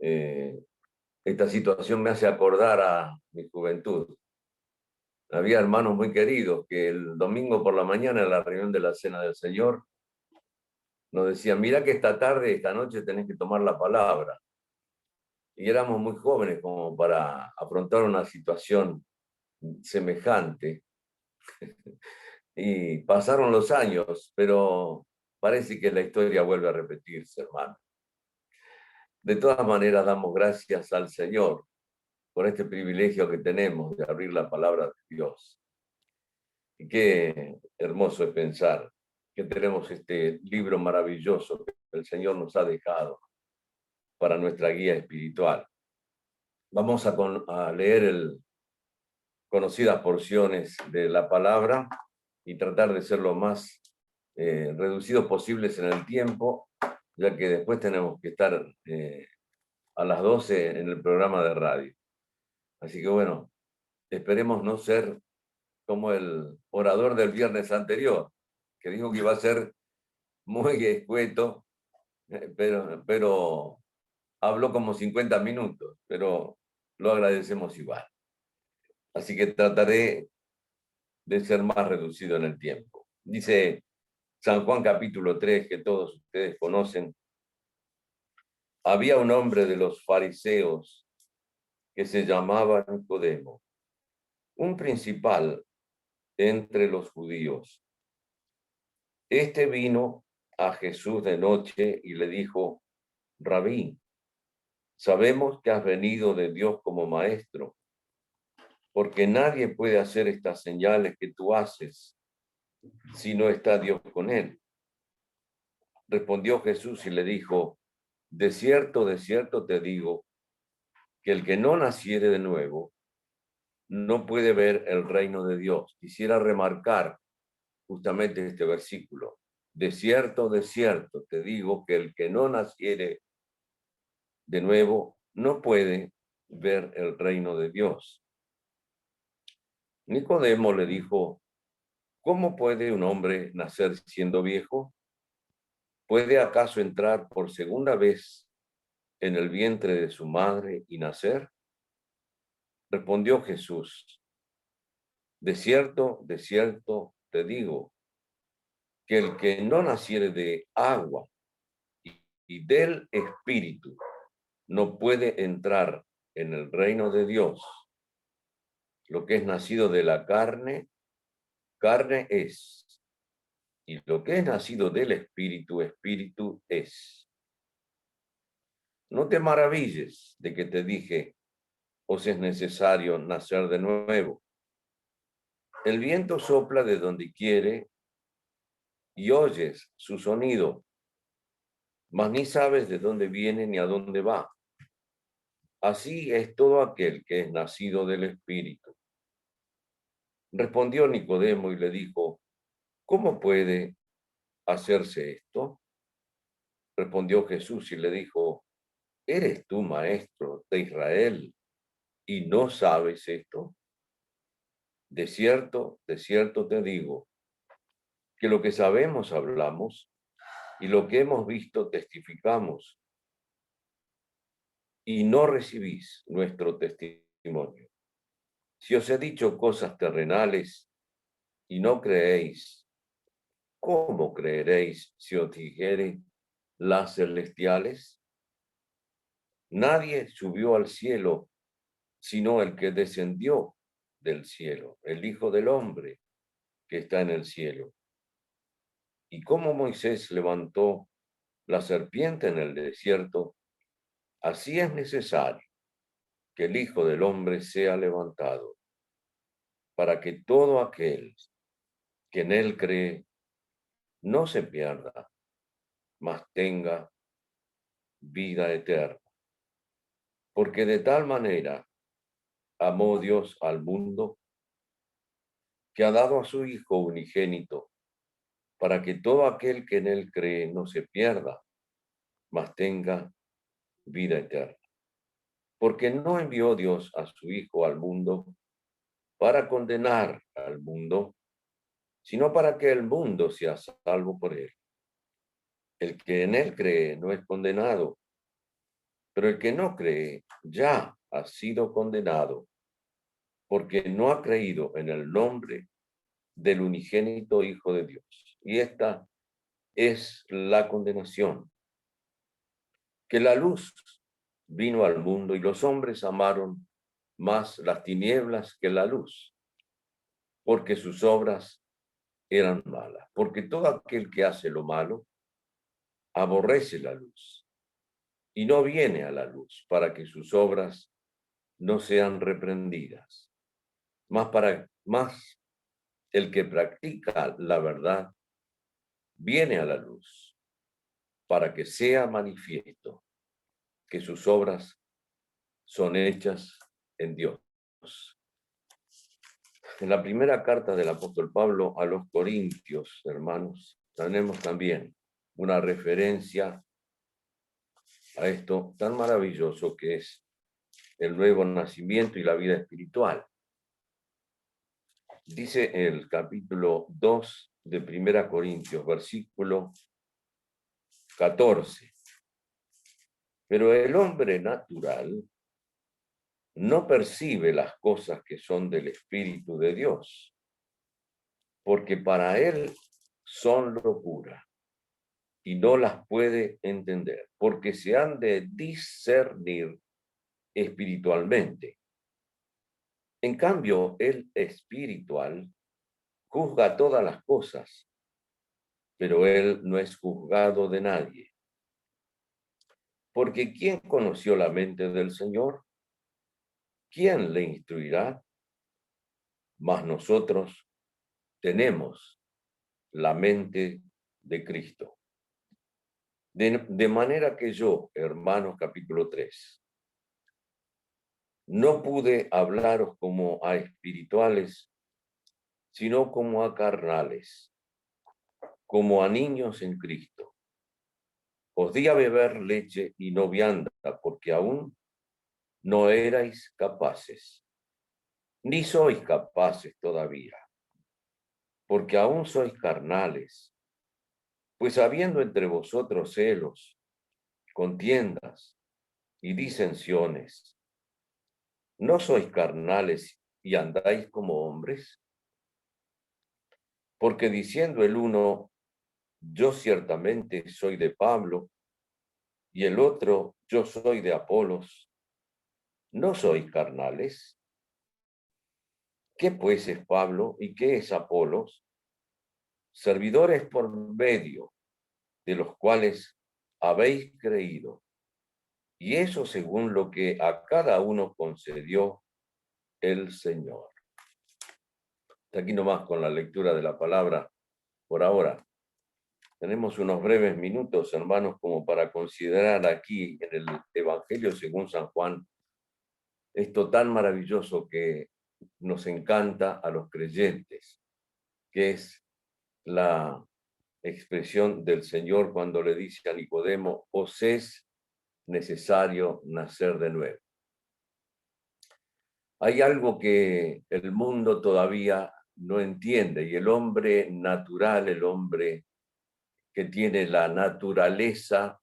Eh, esta situación me hace acordar a mi juventud. Había hermanos muy queridos que el domingo por la mañana, en la reunión de la Cena del Señor, nos decían: mira que esta tarde, esta noche tenés que tomar la palabra. Y éramos muy jóvenes como para afrontar una situación semejante. Y pasaron los años, pero parece que la historia vuelve a repetirse, hermano. De todas maneras, damos gracias al Señor por este privilegio que tenemos de abrir la palabra de Dios. Y qué hermoso es pensar que tenemos este libro maravilloso que el Señor nos ha dejado para nuestra guía espiritual. Vamos a leer conocidas porciones de la palabra y tratar de ser lo más reducidos posibles en el tiempo, ya que después tenemos que estar a las 12 en el programa de radio. Así que bueno, esperemos no ser como el orador del viernes anterior, que dijo que iba a ser muy escueto, pero habló como 50 minutos, pero lo agradecemos igual. Así que trataré de ser más reducido en el tiempo. Dice San Juan capítulo 3, que todos ustedes conocen: había un hombre de los fariseos que se llamaba Nicodemo, un principal entre los judíos. Este vino a Jesús de noche y le dijo: Rabí, sabemos que has venido de Dios como maestro, porque nadie puede hacer estas señales que tú haces si no está Dios con él. Respondió Jesús y le dijo: de cierto te digo, que el que no naciere de nuevo no puede ver el reino de Dios. Quisiera remarcar justamente este versículo. De cierto te digo, que el que no naciere de nuevo no puede ver el reino de Dios. Nicodemo le dijo: ¿cómo puede un hombre nacer siendo viejo? ¿Puede acaso entrar por segunda vez en el vientre de su madre y nacer? Respondió Jesús: de cierto te digo, que el que no naciere de agua y del Espíritu no puede entrar en el reino de Dios. Lo que es nacido de la carne, carne es, y lo que es nacido del Espíritu, Espíritu es. No te maravilles de que te dije: os es necesario nacer de nuevo. El viento sopla de donde quiere y oyes su sonido, mas ni sabes de dónde viene ni a dónde va. Así es todo aquel que es nacido del Espíritu. Respondió Nicodemo y le dijo: ¿cómo puede hacerse esto? Respondió Jesús y le dijo: ¿eres tú maestro de Israel y no sabes esto? De cierto te digo, que lo que sabemos hablamos y lo que hemos visto testificamos, y no recibís nuestro testimonio. Si os he dicho cosas terrenales y no creéis, ¿cómo creeréis si os dijere las celestiales? Nadie subió al cielo sino el que descendió del cielo, el Hijo del Hombre que está en el cielo. Y como Moisés levantó la serpiente en el desierto, así es necesario que el Hijo del Hombre sea levantado, para que todo aquel que en él cree no se pierda, mas tenga vida eterna. Porque de tal manera amó Dios al mundo, que ha dado a su Hijo unigénito, para que todo aquel que en él cree no se pierda, mas tenga vida eterna. Porque no envió Dios a su Hijo al mundo para condenar al mundo, sino para que el mundo sea salvo por él. El que en él cree no es condenado, Pero el que no cree ya ha sido condenado, porque no ha creído en el nombre del unigénito Hijo de Dios. Y esta es la condenación, que la luz vino al mundo y los hombres amaron más las tinieblas que la luz, porque sus obras eran malas. Porque todo aquel que hace lo malo aborrece la luz y no viene a la luz para que sus obras no sean reprendidas. Más el que practica la verdad viene a la luz para que sea manifiesto que sus obras son hechas en Dios. En la primera carta del apóstol Pablo a los Corintios, hermanos, tenemos también una referencia a esto tan maravilloso que es el nuevo nacimiento y la vida espiritual. Dice el capítulo 2 de Primera Corintios, versículo 14. Pero el hombre natural no percibe las cosas que son del Espíritu de Dios, porque para él son locura y no las puede entender, porque se han de discernir espiritualmente. En cambio, el espiritual juzga todas las cosas, pero él no es juzgado de nadie. Porque ¿quién conoció la mente del Señor? ¿Quién le instruirá? Mas nosotros tenemos la mente de Cristo. De manera que yo, hermanos, capítulo 3, no pude hablaros como a espirituales, sino como a carnales, como a niños en Cristo. Os di a beber leche y no vianda, porque aún no erais capaces, ni sois capaces todavía, porque aún sois carnales. Pues habiendo entre vosotros celos, contiendas y disensiones, ¿no sois carnales y andáis como hombres? Porque diciendo el uno, yo ciertamente soy de Pablo, y el otro, yo soy de Apolos, ¿no sois carnales? ¿Qué pues es Pablo y qué es Apolos? Servidores por medio de los cuales habéis creído, y eso según lo que a cada uno concedió el Señor. Hasta aquí nomás con la lectura de la palabra por ahora. Tenemos unos breves minutos, hermanos, como para considerar aquí en el Evangelio según San Juan esto tan maravilloso que nos encanta a los creyentes, que es la expresión del Señor cuando le dice a Nicodemo, os es necesario nacer de nuevo. Hay algo que el mundo todavía no entiende y el hombre natural, el hombre que tiene la naturaleza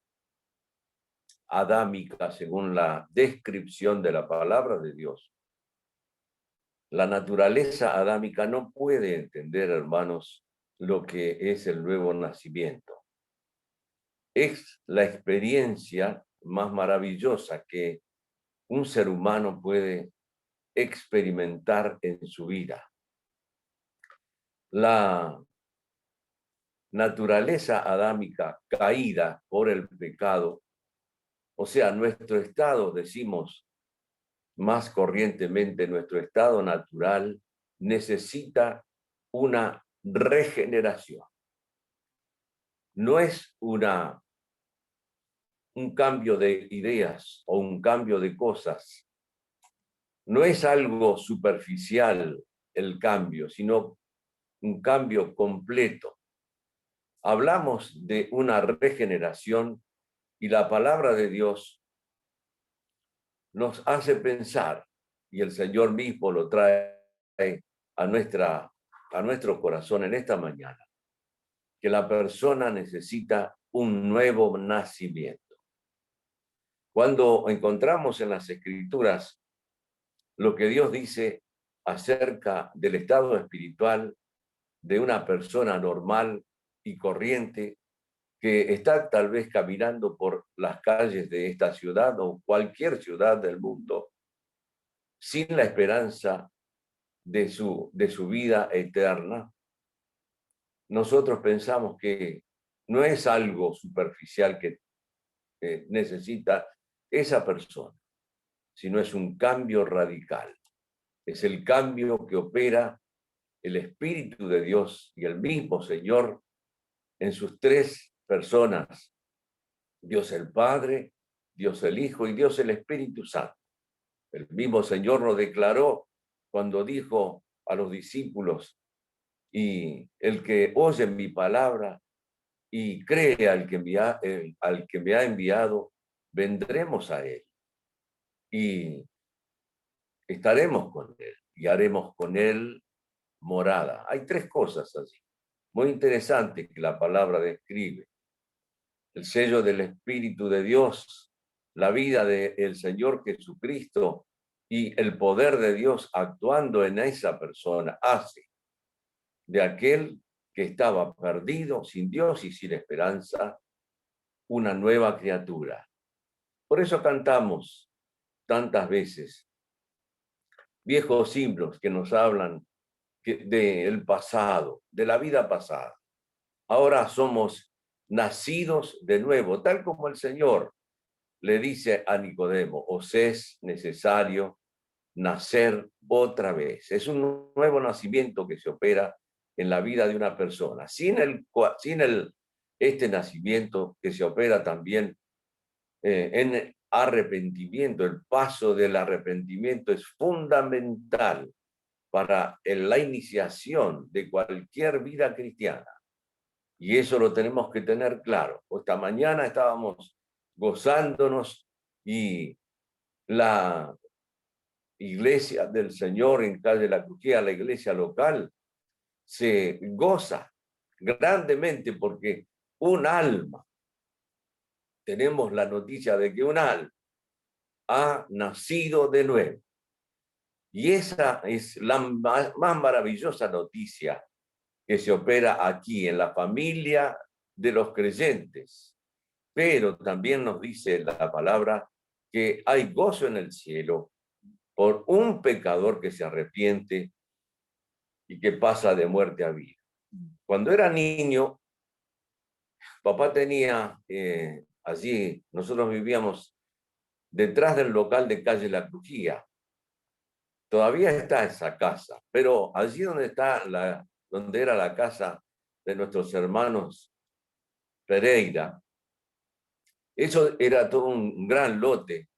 adámica según la descripción de la palabra de Dios, la naturaleza adámica no puede entender, hermanos, lo que es el nuevo nacimiento. Es la experiencia más maravillosa que un ser humano puede experimentar en su vida. La naturaleza adámica caída por el pecado, o sea, nuestro estado, decimos más corrientemente, nuestro estado natural necesita una regeneración. No es un cambio de ideas o un cambio de cosas. No es algo superficial el cambio, sino un cambio completo. Hablamos de una regeneración y la palabra de Dios nos hace pensar, y el Señor mismo lo trae a nuestro corazón en esta mañana, que la persona necesita un nuevo nacimiento. Cuando encontramos en las Escrituras lo que Dios dice acerca del estado espiritual de una persona normal y corriente que está tal vez caminando por las calles de esta ciudad o cualquier ciudad del mundo sin la esperanza de su vida eterna, nosotros pensamos que no es algo superficial que necesita esa persona, sino es un cambio radical. Es el cambio que opera el Espíritu de Dios y el mismo Señor en sus tres personas, Dios el Padre, Dios el Hijo y Dios el Espíritu Santo. El mismo Señor lo declaró cuando dijo a los discípulos: y el que oye mi palabra y cree al que me ha enviado, vendremos a él y estaremos con él y haremos con él morada. Hay tres cosas allí muy interesantes que la palabra describe: el sello del Espíritu de Dios, la vida del Señor Jesucristo y el poder de Dios actuando en esa persona hace de aquel que estaba perdido, sin Dios y sin esperanza, una nueva criatura. Por eso cantamos tantas veces viejos himnos que nos hablan del pasado, de la vida pasada. Ahora somos nacidos de nuevo, tal como el Señor le dice a Nicodemo: os es necesario nacer otra vez. Es un nuevo nacimiento que se opera en la vida de una persona. Sin este nacimiento que se opera también en arrepentimiento, el paso del arrepentimiento es fundamental para la iniciación de cualquier vida cristiana. Y eso lo tenemos que tener claro. Esta mañana estábamos gozándonos y la iglesia del Señor en calle La Crujía, la iglesia local, se goza grandemente porque un alma, tenemos la noticia de que un alma ha nacido de nuevo. Y esa es la más maravillosa noticia que se opera aquí en la familia de los creyentes. Pero también nos dice la palabra que hay gozo en el cielo por un pecador que se arrepiente y que pasa de muerte a vida. Cuando era niño, papá tenía allí, nosotros vivíamos detrás del local de calle La Crujía. Todavía está esa casa, pero allí donde era la casa de nuestros hermanos Pereira, eso era todo un gran lote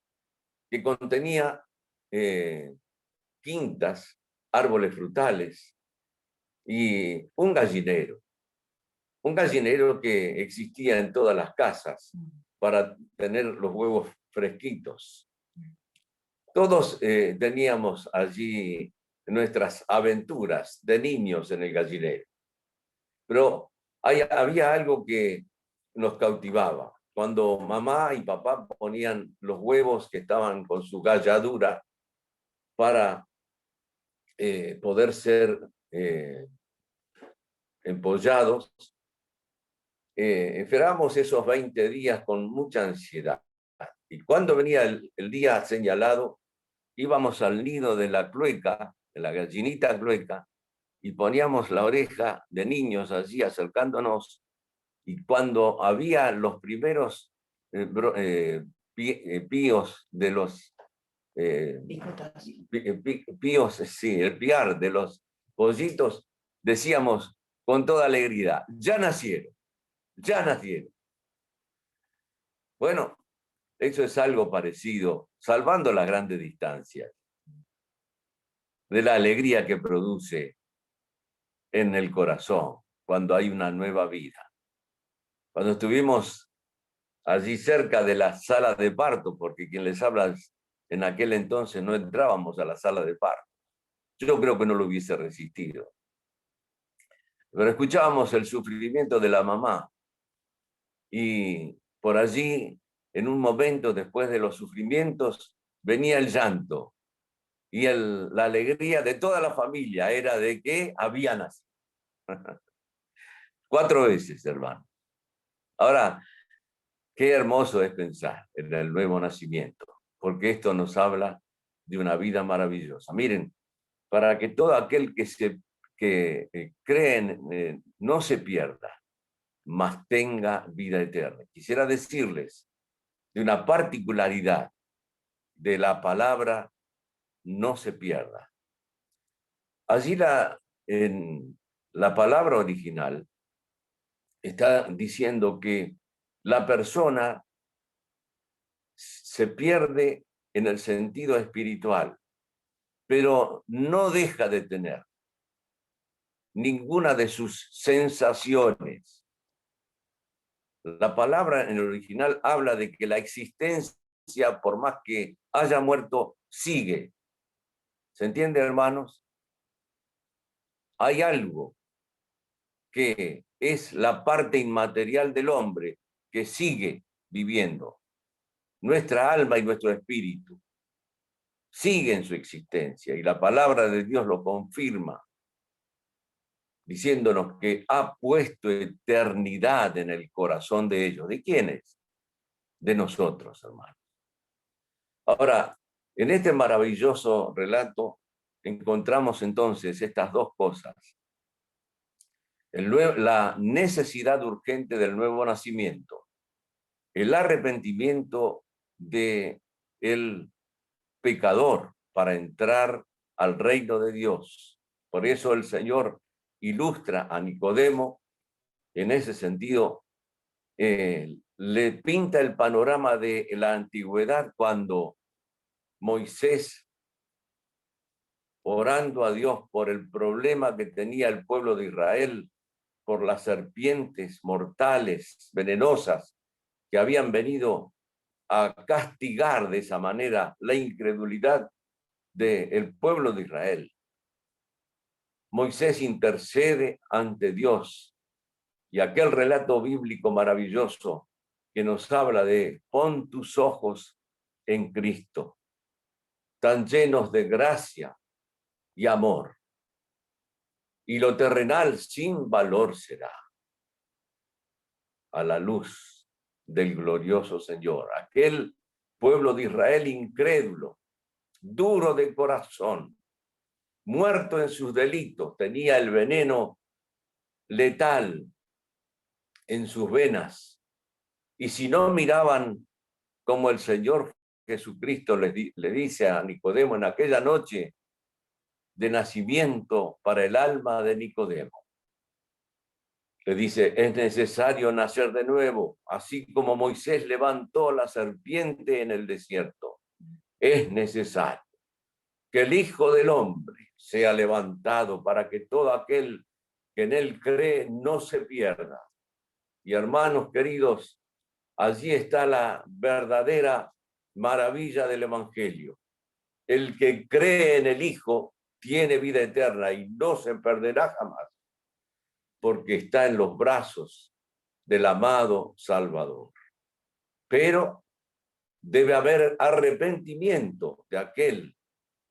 que contenía quintas, árboles frutales y un gallinero que existía en todas las casas para tener los huevos fresquitos. Todos teníamos allí nuestras aventuras de niños en el gallinero, pero había algo que nos cautivaba. Cuando mamá y papá ponían los huevos que estaban con su galladura para poder ser empollados, esperábamos esos 20 días con mucha ansiedad. Y cuando venía el día señalado, íbamos al nido de la clueca, de la gallinita clueca, y poníamos la oreja de niños allí acercándonos, y cuando había los primeros píos de los píos, sí, el piar de los pollitos, decíamos con toda alegría: ya nacieron, ya nacieron. Bueno, eso es algo parecido, salvando las grandes distancias, de la alegría que produce en el corazón cuando hay una nueva vida. Cuando estuvimos allí cerca de la sala de parto, porque quien les habla, en aquel entonces no entrábamos a la sala de parto. Yo creo que no lo hubiese resistido. Pero escuchábamos el sufrimiento de la mamá y por allí en un momento después de los sufrimientos, venía el llanto. Y la alegría de toda la familia era de que había nacido. 4 veces, hermano. Ahora, qué hermoso es pensar en el nuevo nacimiento, porque esto nos habla de una vida maravillosa. Miren, para que todo aquel que cree no se pierda, mas tenga vida eterna. Quisiera decirles de una particularidad de la palabra no se pierda. Allí en la palabra original está diciendo que la persona se pierde en el sentido espiritual, pero no deja de tener ninguna de sus sensaciones. La palabra en el original habla de que la existencia, por más que haya muerto, sigue. ¿Se entiende, hermanos? Hay algo que es la parte inmaterial del hombre que sigue viviendo. Nuestra alma y nuestro espíritu siguen su existencia y la palabra de Dios lo confirma, diciéndonos que ha puesto eternidad en el corazón de ellos. ¿De quiénes? De nosotros, hermanos. Ahora, en este maravilloso relato encontramos entonces estas dos cosas. La necesidad urgente del nuevo nacimiento, el arrepentimiento del pecador para entrar al reino de Dios. Por eso el Señor ilustra a Nicodemo en ese sentido, le pinta el panorama de la antigüedad cuando Moisés, orando a Dios por el problema que tenía el pueblo de Israel, por las serpientes mortales, venenosas, que habían venido a castigar de esa manera la incredulidad del pueblo de Israel. Moisés intercede ante Dios y aquel relato bíblico maravilloso que nos habla de pon tus ojos en Cristo, tan llenos de gracia y amor, y lo terrenal sin valor será a la luz del glorioso Señor. Aquel pueblo de Israel incrédulo, duro de corazón, muerto en sus delitos, tenía el veneno letal en sus venas. Y si no miraban como el Señor Jesucristo le dice a Nicodemo en aquella noche de nacimiento para el alma de Nicodemo, le dice, es necesario nacer de nuevo, así como Moisés levantó la serpiente en el desierto. Es necesario que el Hijo del Hombre sea levantado para que todo aquel que en él cree no se pierda. Y hermanos queridos, allí está la verdadera maravilla del Evangelio. El que cree en el Hijo tiene vida eterna y no se perderá jamás, porque está en los brazos del amado Salvador. Pero debe haber arrepentimiento de aquel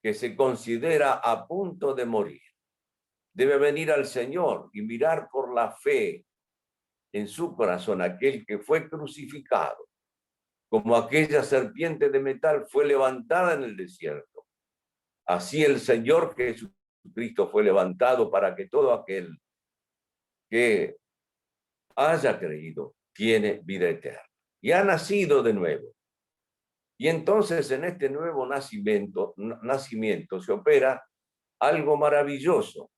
que se considera a punto de morir. Debe venir al Señor y mirar por la fe en su corazón aquel que fue crucificado, como aquella serpiente de metal fue levantada en el desierto. Así el Señor Jesucristo fue levantado para que todo aquel que haya creído tiene vida eterna y ha nacido de nuevo. Y entonces en este nuevo nacimiento se opera algo maravilloso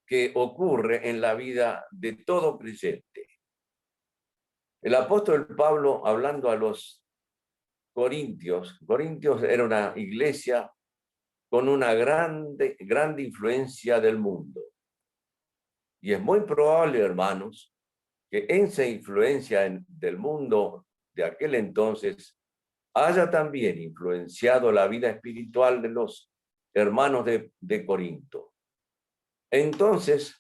que ocurre en la vida de todo creyente. El apóstol Pablo, hablando a los Corintios era una iglesia con una grande influencia del mundo. Y es muy probable, hermanos, que esa influencia del mundo de aquel entonces haya también influenciado la vida espiritual de los hermanos de Corinto. Entonces,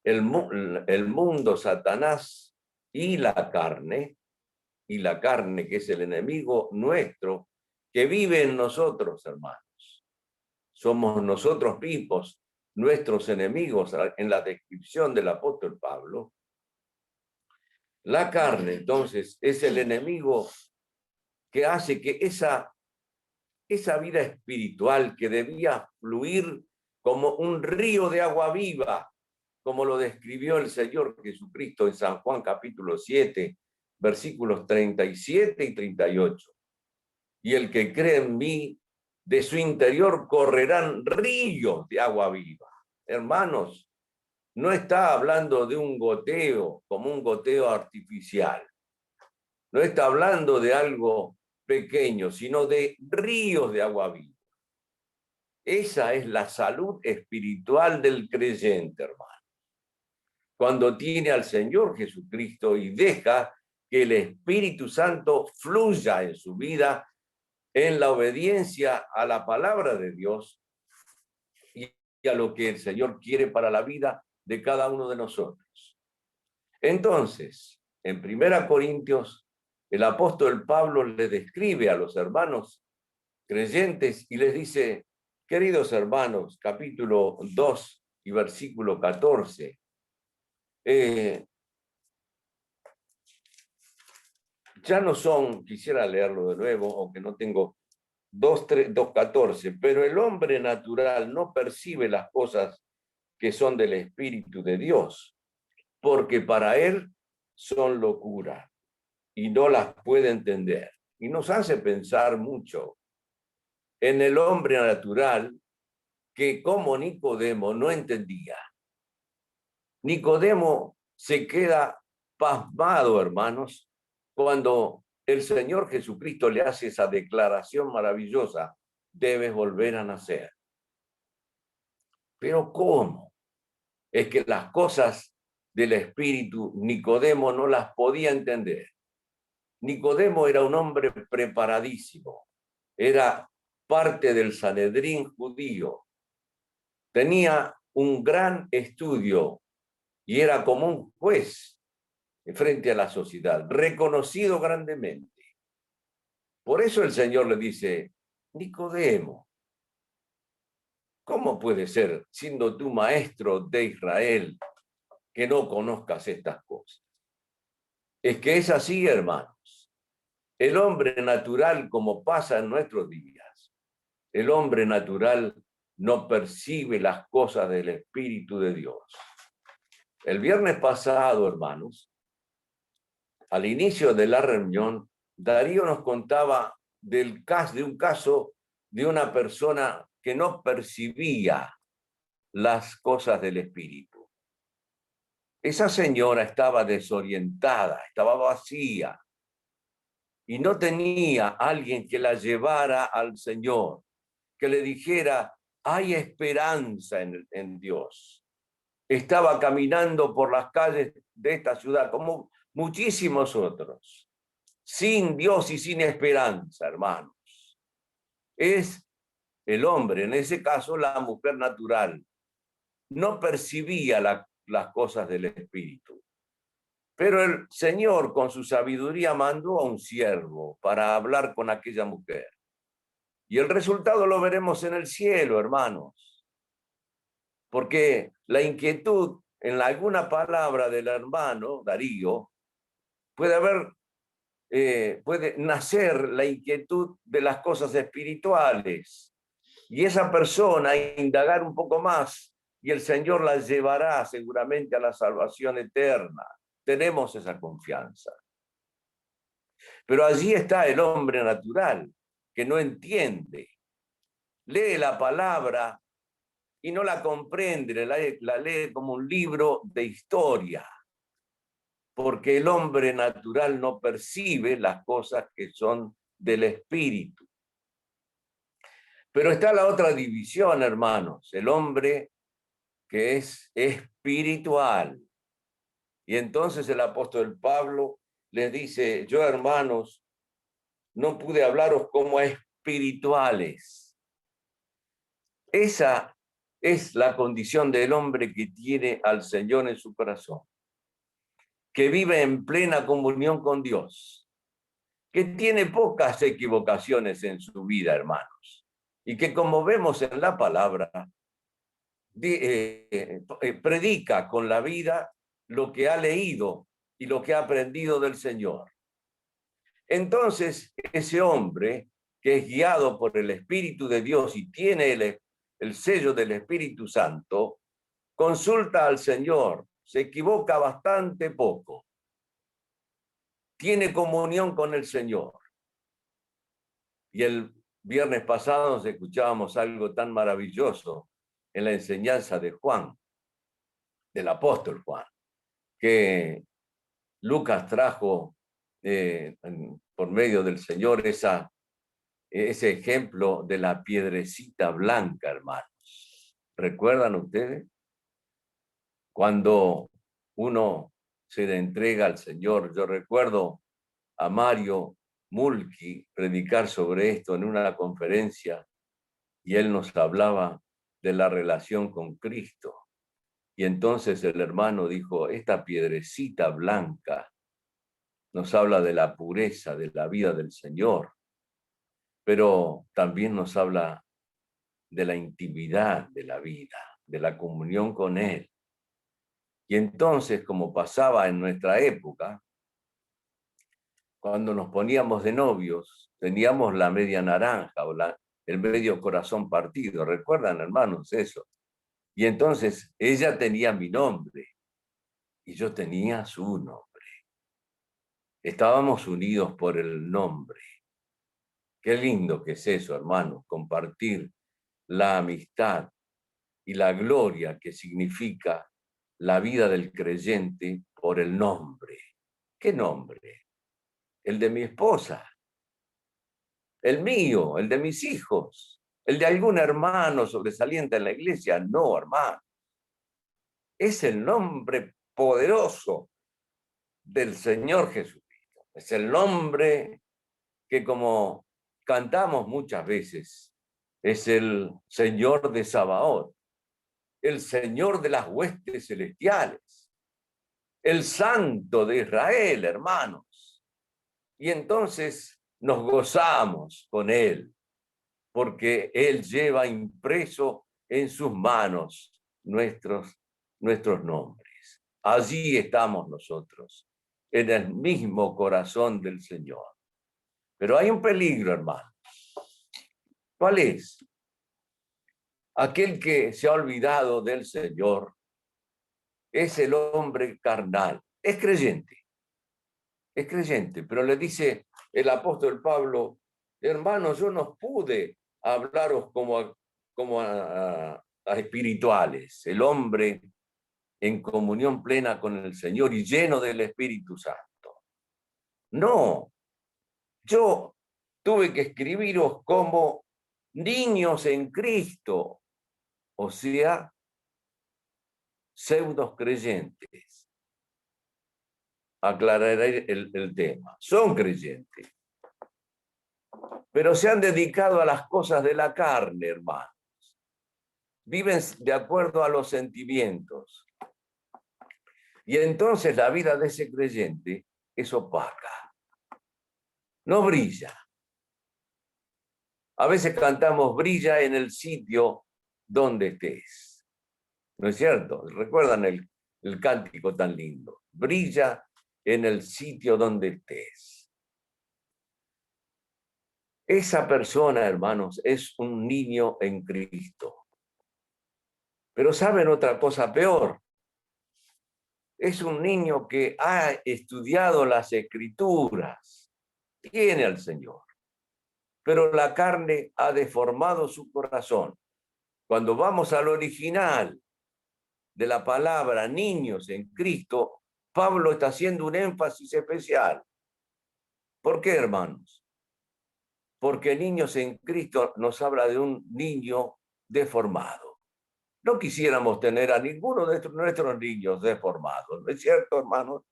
el mundo, Satanás y la carne y la carne, que es el enemigo nuestro, que vive en nosotros, hermanos. Somos nosotros mismos nuestros enemigos en la descripción del apóstol Pablo. La carne, entonces, es el enemigo que hace que esa vida espiritual que debía fluir como un río de agua viva, como lo describió el Señor Jesucristo en San Juan capítulo 7, versículos 37 y 38. Y el que cree en mí, de su interior correrán ríos de agua viva. Hermanos, no está hablando de un goteo, como un goteo artificial. No está hablando de algo pequeño, sino de ríos de agua viva. Esa es la salud espiritual del creyente, hermano. Cuando tiene al Señor Jesucristo y deja que el Espíritu Santo fluya en su vida en la obediencia a la palabra de Dios y a lo que el Señor quiere para la vida de cada uno de nosotros. Entonces, en 1 Corintios, el apóstol Pablo le describe a los hermanos creyentes y les dice: queridos hermanos, capítulo 2 y versículo 14, ya no son, quisiera leerlo de nuevo, aunque no tengo 2:14, pero el hombre natural no percibe las cosas que son del Espíritu de Dios, porque para él son locura y no las puede entender. Y nos hace pensar mucho en el hombre natural que, como Nicodemo, no entendía. Nicodemo se queda pasmado, hermanos, cuando el Señor Jesucristo le hace esa declaración maravillosa: debes volver a nacer. Pero ¿cómo? Es que las cosas del Espíritu Nicodemo no las podía entender. Nicodemo era un hombre preparadísimo, era parte del Sanedrín judío, tenía un gran estudio y era como un juez frente a la sociedad, reconocido grandemente. Por eso el Señor le dice: Nicodemo, ¿cómo puede ser, siendo tú maestro de Israel, que no conozcas estas cosas? Es que es así, hermanos. El hombre natural, como pasa en nuestros días, el hombre natural no percibe las cosas del Espíritu de Dios. El viernes pasado, hermanos, al inicio de la reunión, Darío nos contaba de un caso de una persona que no percibía las cosas del Espíritu. Esa señora estaba desorientada, estaba vacía y no tenía alguien que la llevara al Señor, que le dijera: hay esperanza en Dios. Estaba caminando por las calles de esta ciudad, como muchísimos otros, sin Dios y sin esperanza, hermanos. Es el hombre, en ese caso la mujer natural, no percibía las cosas del Espíritu. Pero el Señor, con su sabiduría, mandó a un siervo para hablar con aquella mujer. Y el resultado lo veremos en el cielo, hermanos. Porque la inquietud en alguna palabra del hermano Darío puede nacer la inquietud de las cosas espirituales. Y esa persona indagar un poco más y el Señor la llevará seguramente a la salvación eterna. Tenemos esa confianza. Pero allí está el hombre natural, que no entiende. Lee la palabra y no la comprende, la lee como un libro de historia, porque el hombre natural no percibe las cosas que son del Espíritu. Pero está la otra división, hermanos, el hombre que es espiritual. Y entonces el apóstol Pablo les dice: yo, hermanos, no pude hablaros como espirituales. Esa es la condición del hombre que tiene al Señor en su corazón, que vive en plena comunión con Dios, que tiene pocas equivocaciones en su vida, hermanos, y que, como vemos en la palabra, predica con la vida lo que ha leído y lo que ha aprendido del Señor. Entonces, ese hombre que es guiado por el Espíritu de Dios y tiene el sello del Espíritu Santo, consulta al Señor, se equivoca bastante poco, tiene comunión con el Señor. Y el viernes pasado nos escuchábamos algo tan maravilloso en la enseñanza de Juan, del apóstol Juan, que Lucas trajo por medio del Señor ese ejemplo de la piedrecita blanca, hermanos. ¿Recuerdan ustedes? Cuando uno se le entrega al Señor, yo recuerdo a Mario Mulki predicar sobre esto en una conferencia y él nos hablaba de la relación con Cristo. Y entonces el hermano dijo, esta piedrecita blanca nos habla de la pureza de la vida del Señor, pero también nos habla de la intimidad de la vida, de la comunión con Él. Y entonces, como pasaba en nuestra época, cuando nos poníamos de novios, teníamos la media naranja o el medio corazón partido. ¿Recuerdan, hermanos, eso? Y entonces ella tenía mi nombre y yo tenía su nombre. Estábamos unidos por el nombre. Qué lindo que es eso, hermanos, compartir la amistad y la gloria que significa la vida del creyente por el nombre. ¿Qué nombre? El de mi esposa, el mío, el de mis hijos, el de algún hermano sobresaliente en la iglesia. No, hermano. Es el nombre poderoso del Señor Jesucristo. Es el nombre que, como cantamos muchas veces, es el Señor de Sabaoth, el Señor de las huestes celestiales, el Santo de Israel, hermanos. Y entonces nos gozamos con Él, porque Él lleva impreso en sus manos nuestros nombres. Allí estamos nosotros, en el mismo corazón del Señor. Pero hay un peligro, hermano. ¿Cuál es? Aquel que se ha olvidado del Señor es el hombre carnal. Es creyente, pero le dice el apóstol Pablo, hermanos, yo no pude hablaros como a espirituales. El hombre en comunión plena con el Señor y lleno del Espíritu Santo. No, yo tuve que escribiros como niños en Cristo, o sea, pseudos creyentes. Aclararé el tema. Son creyentes, pero se han dedicado a las cosas de la carne, hermanos. Viven de acuerdo a los sentimientos. Y entonces la vida de ese creyente es opaca. No brilla. A veces cantamos, brilla en el sitio donde estés. ¿No es cierto? ¿Recuerdan el cántico tan lindo? Brilla en el sitio donde estés. Esa persona, hermanos, es un niño en Cristo. Pero ¿saben otra cosa peor? Es un niño que ha estudiado las Escrituras, tiene al Señor, pero la carne ha deformado su corazón. Cuando vamos al original de la palabra niños en Cristo, Pablo está haciendo un énfasis especial. ¿Por qué, hermanos? Porque niños en Cristo nos habla de un niño deformado. No quisiéramos tener a ninguno de nuestros niños deformados, ¿no es cierto, hermanos?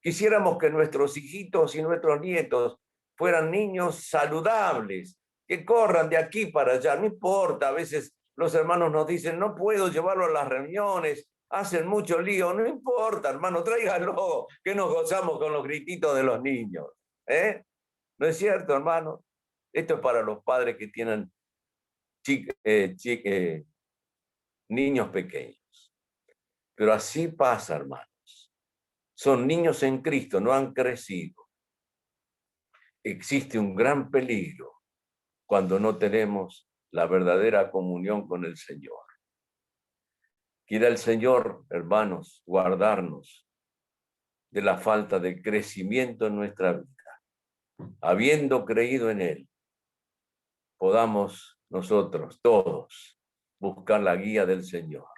Quisiéramos que nuestros hijitos y nuestros nietos fueran niños saludables, que corran de aquí para allá. No importa, a veces los hermanos nos dicen, no puedo llevarlo a las reuniones, hacen mucho lío. No importa, hermano, tráiganlo, que nos gozamos con los grititos de los niños. ¿No es cierto, hermano? Esto es para los padres que tienen niños pequeños. Pero así pasa, hermanos. Son niños en Cristo, no han crecido. Existe un gran peligro cuando no tenemos la verdadera comunión con el Señor. Quiera el Señor, hermanos, guardarnos de la falta de crecimiento en nuestra vida. Habiendo creído en Él, podamos nosotros todos buscar la guía del Señor,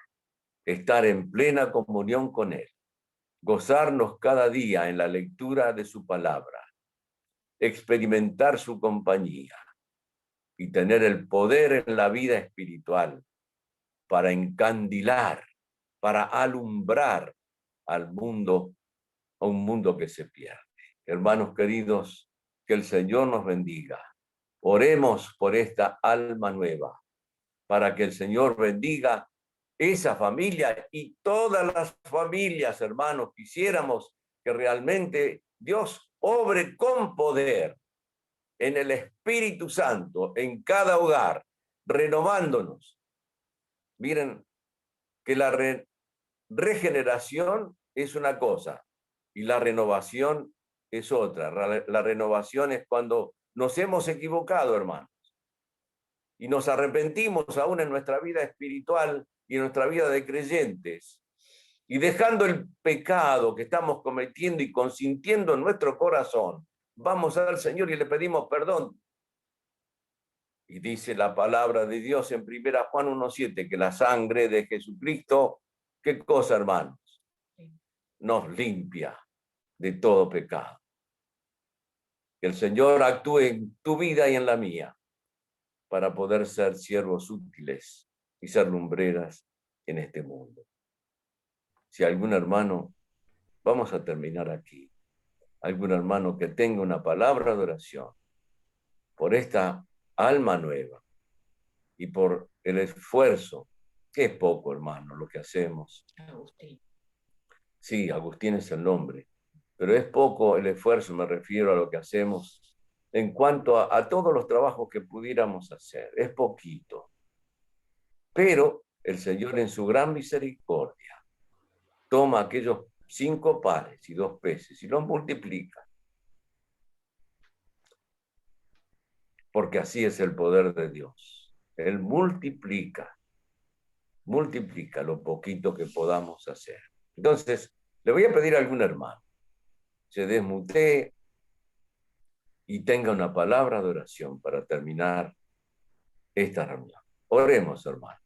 estar en plena comunión con Él, gozarnos cada día en la lectura de su palabra, experimentar su compañía y tener el poder en la vida espiritual para encandilar, para alumbrar al mundo, a un mundo que se pierde. Hermanos queridos, que el Señor nos bendiga. Oremos por esta alma nueva, para que el Señor bendiga esa familia y todas las familias, hermanos. Quisiéramos que realmente Dios obre con poder en el Espíritu Santo, en cada hogar, renovándonos. Miren que la regeneración es una cosa y la renovación es otra. La renovación es cuando nos hemos equivocado, hermanos, y nos arrepentimos aún en nuestra vida espiritual y en nuestra vida de creyentes, y dejando el pecado que estamos cometiendo y consintiendo en nuestro corazón, vamos al Señor y le pedimos perdón. Y dice la palabra de Dios en 1 Juan 1:7, que la sangre de Jesucristo, ¿qué cosa, hermanos? Nos limpia de todo pecado. Que el Señor actúe en tu vida y en la mía para poder ser siervos útiles y ser lumbreras en este mundo. Si algún hermano, vamos a terminar aquí, algún hermano que tenga una palabra de oración por esta alma nueva y por el esfuerzo, que es poco, hermano, lo que hacemos. Agustín. Sí, Agustín es el nombre, pero es poco el esfuerzo, me refiero a lo que hacemos en cuanto a todos los trabajos que pudiéramos hacer. Es poquito. Pero el Señor en su gran misericordia toma aquellos 5 panes y 2 peces y los multiplica. Porque así es el poder de Dios. Él multiplica lo poquito que podamos hacer. Entonces, le voy a pedir a algún hermano, se desmutee y tenga una palabra de oración para terminar esta reunión. Oremos, hermano.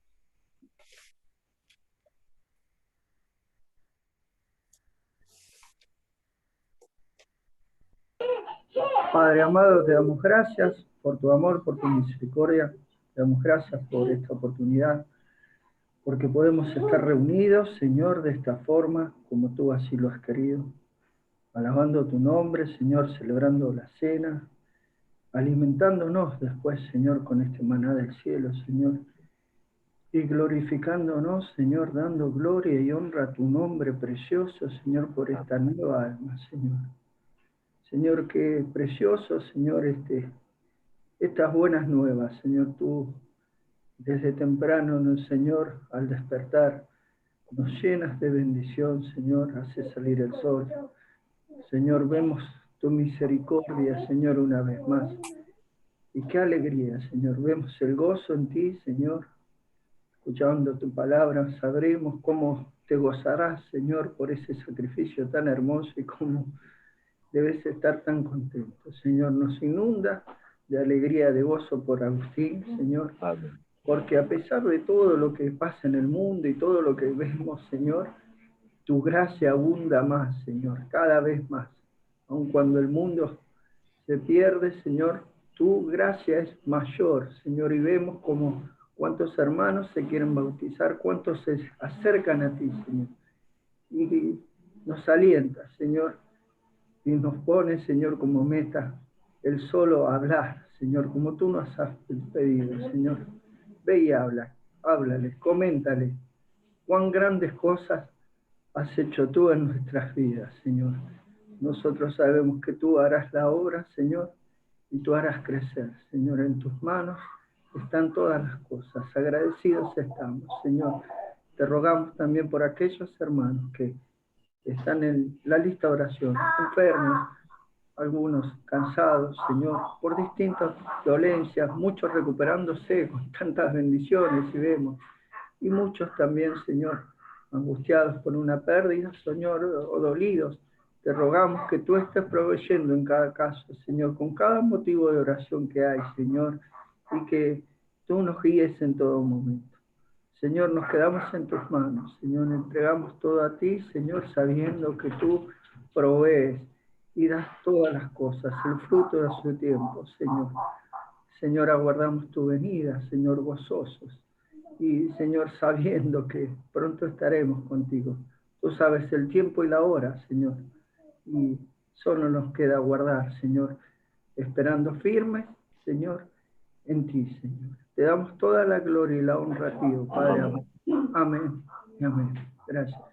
Padre amado, te damos gracias por tu amor, por tu misericordia. Te damos gracias por esta oportunidad, porque podemos estar reunidos, Señor, de esta forma, como tú así lo has querido, alabando tu nombre, Señor, celebrando la cena, alimentándonos después, Señor, con este maná del cielo, Señor, y glorificándonos, Señor, dando gloria y honra a tu nombre precioso, Señor, por esta nueva alma, Señor. Señor, qué precioso, Señor, estas buenas nuevas, Señor. Tú desde temprano, Señor, al despertar, nos llenas de bendición, Señor, hace salir el sol. Señor, vemos tu misericordia, Señor, una vez más. Y qué alegría, Señor, vemos el gozo en ti, Señor. Escuchando tu palabra, sabremos cómo te gozarás, Señor, por ese sacrificio tan hermoso y cómo debes estar tan contento. Señor, nos inunda de alegría, de gozo por Agustín, Señor. Amén. Porque a pesar de todo lo que pasa en el mundo y todo lo que vemos, Señor, tu gracia abunda más, Señor, cada vez más. Aun cuando el mundo se pierde, Señor, tu gracia es mayor, Señor, y vemos como cuántos hermanos se quieren bautizar, cuántos se acercan a ti, Señor. Y nos alienta, Señor, y nos pone, Señor, como meta el solo hablar, Señor, como tú nos has pedido, Señor. Ve y háblale, coméntale cuán grandes cosas has hecho tú en nuestras vidas, Señor. Nosotros sabemos que tú harás la obra, Señor, y tú harás crecer. Señor, en tus manos están todas las cosas. Agradecidos estamos, Señor. Te rogamos también por aquellos hermanos que están en la lista de oración, enfermos, algunos cansados, Señor, por distintas dolencias, muchos recuperándose con tantas bendiciones y vemos, y muchos también, Señor, angustiados por una pérdida, Señor, o dolidos. Te rogamos que tú estés proveyendo en cada caso, Señor, con cada motivo de oración que hay, Señor, y que tú nos guíes en todo momento. Señor, nos quedamos en tus manos, Señor, entregamos todo a ti, Señor, sabiendo que tú provees y das todas las cosas, el fruto de su tiempo, Señor. Señor, aguardamos tu venida, Señor, gozosos. Y, Señor, sabiendo que pronto estaremos contigo. Tú sabes el tiempo y la hora, Señor. Y solo nos queda aguardar, Señor, esperando firmes, Señor, en ti, Señor. Te damos toda la gloria y la honra a ti, oh Padre. Amén y amén. Gracias.